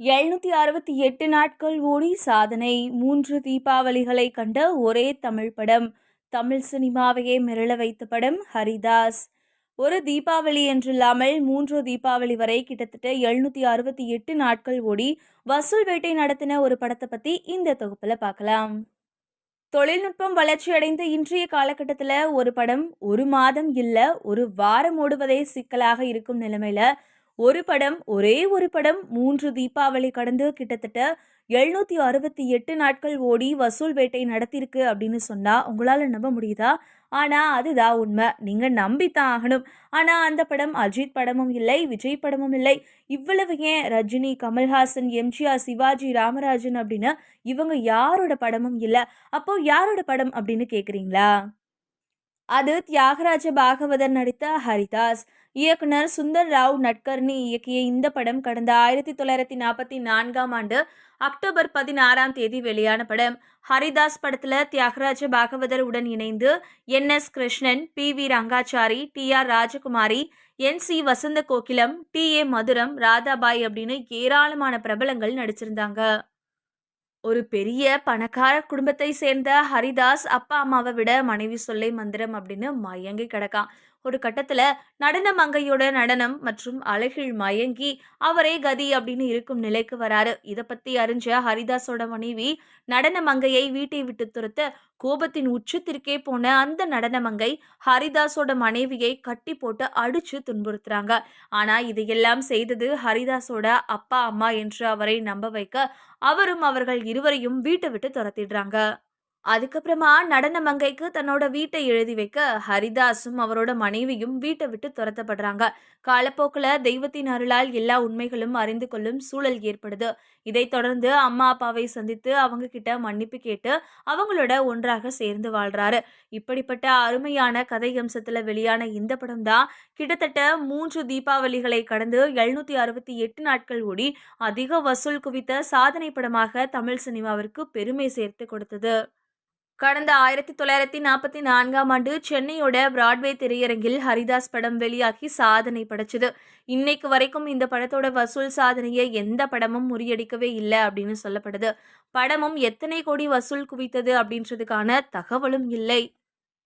768 நாட்கள் ஓடி சாதனை 3 தீபாவளிகளை கண்ட ஒரே தமிழ் படம். தமிழ் சினிமாவையே மிரள வைத்த படம் ஹரிதாஸ். ஒரு தீபாவளி என்றில்லாமல் 3 தீபாவளி வரை கிட்டத்தட்ட 768 நாட்கள் ஓடி வசூல் வேட்டை நடத்தின ஒரு படத்தை பத்தி இந்த தொகுப்புல பார்க்கலாம். தொழில்நுட்பம் வளர்ச்சியடைந்த இன்றைய காலகட்டத்தில் ஒரு படம் ஒரு மாதம் இல்ல ஒரு வாரம் ஓடுவதே சிக்கலாக இருக்கும் நிலைமையில ஒரே ஒரு படம் 3 தீபாவளி கடந்து கிட்டத்தட்ட 768 நாட்கள் ஓடி வசூல் வேட்டை நடத்திருக்கு அப்படின்னு சொன்னா உங்களால நம்ப முடியுதா? ஆனா அதுதான் உண்மை. நீங்க நம்பித்தான் ஆகணும். ஆனா அந்த படம் அஜித் படமும் இல்லை, விஜய் படமும் இல்லை. இவ்வளவு ஏன் ரஜினி, கமல்ஹாசன், எம்ஜிஆர், சிவாஜி, ராமராஜன் அப்படின்னு இவங்க யாரோட படமும் இல்லை. அப்போ யாரோட படம் அப்படின்னு கேக்குறீங்களா? அது தியாகராஜ பாகவதர் நடித்த ஹரிதாஸ். இயக்குனர் சுந்தர் ராவ் நட்கர்னி இயக்கிய இந்த படம் கடந்த 1944ஆம் ஆண்டு அக்டோபர் 16ஆம் தேதி வெளியான படம். ஹரிதாஸ் படத்துல தியாகராஜ பாகவதர் உடன் இணைந்து NS Krishnan, PV Rangachari, TR ராஜகுமாரி, NC வசந்த கோகிலம், TA மதுரம், ராதாபாய் அப்படின்னு ஏராளமான பிரபலங்கள் நடிச்சிருந்தாங்க. ஒரு பெரிய பணக்கார குடும்பத்தை சேர்ந்த ஹரிதாஸ் அப்பா அம்மாவை விட மனைவி சொல்லை மந்திரம் அப்படின்னு மயங்கி கிடக்கான். ஒரு கட்டத்துல நடன மங்கையோட நடனம் மற்றும் அழகில் மயங்கி அவரே கதி அப்படின்னு இருக்கும் நிலைக்கு வராரு. இத பத்தி அறிஞ்ச ஹரிதாஸோட மனைவி நடன மங்கையை வீட்டை விட்டு துரத்த கோபத்தின் உச்சத்திற்கே போன அந்த நடன மங்கை ஹரிதாஸோட மனைவியை கட்டி போட்டு அடிச்சு துன்புறுத்துறாங்க. ஆனா இதையெல்லாம் செய்தது ஹரிதாஸோட அப்பா அம்மா என்று அவரை நம்ப வைக்க அவரும் அவர்கள் இருவரையும் வீட்டை விட்டு துரத்திடுறாங்க. அதுக்கப்புறமா நடன மங்கைக்கு தன்னோட வீட்டை எழுதி வைக்க ஹரிதாஸும் அவரோட மனைவியும் வீட்டை விட்டு துரத்தப்படுறாங்க. காலப்போக்கில் தெய்வத்தின் அருளால் எல்லா உண்மைகளும் அறிந்து கொள்ளும் சூழல் ஏற்படுது. இதைத் தொடர்ந்து அம்மா அப்பாவை சந்தித்து அவங்க கிட்ட மன்னிப்பு கேட்டு அவங்களோட ஒன்றாக சேர்ந்து வாழ்றாரு. இப்படிப்பட்ட அருமையான கதை அம்சத்துல வெளியான இந்த படம் தான் கிட்டத்தட்ட 3 தீபாவளிகளை கடந்து 768 நாட்கள் ஓடி அதிக வசூல் குவித்த சாதனை படமாக தமிழ் சினிமாவிற்கு பெருமை சேர்த்து கொடுத்தது. கடந்த 1944ஆம் ஆண்டு சென்னையோட பிராட்வே திரையரங்கில் ஹரிதாஸ் படம் வெளியாகி சாதனை படைச்சது. இன்னைக்கு வரைக்கும் இந்த படத்தோட வசூல் சாதனையை எந்த படமும் முறியடிக்கவே இல்லை அப்படின்னு சொல்லப்படுது. படமும் எத்தனை கோடி வசூல் குவித்தது அப்படின்றதுக்கான தகவலும் இல்லை.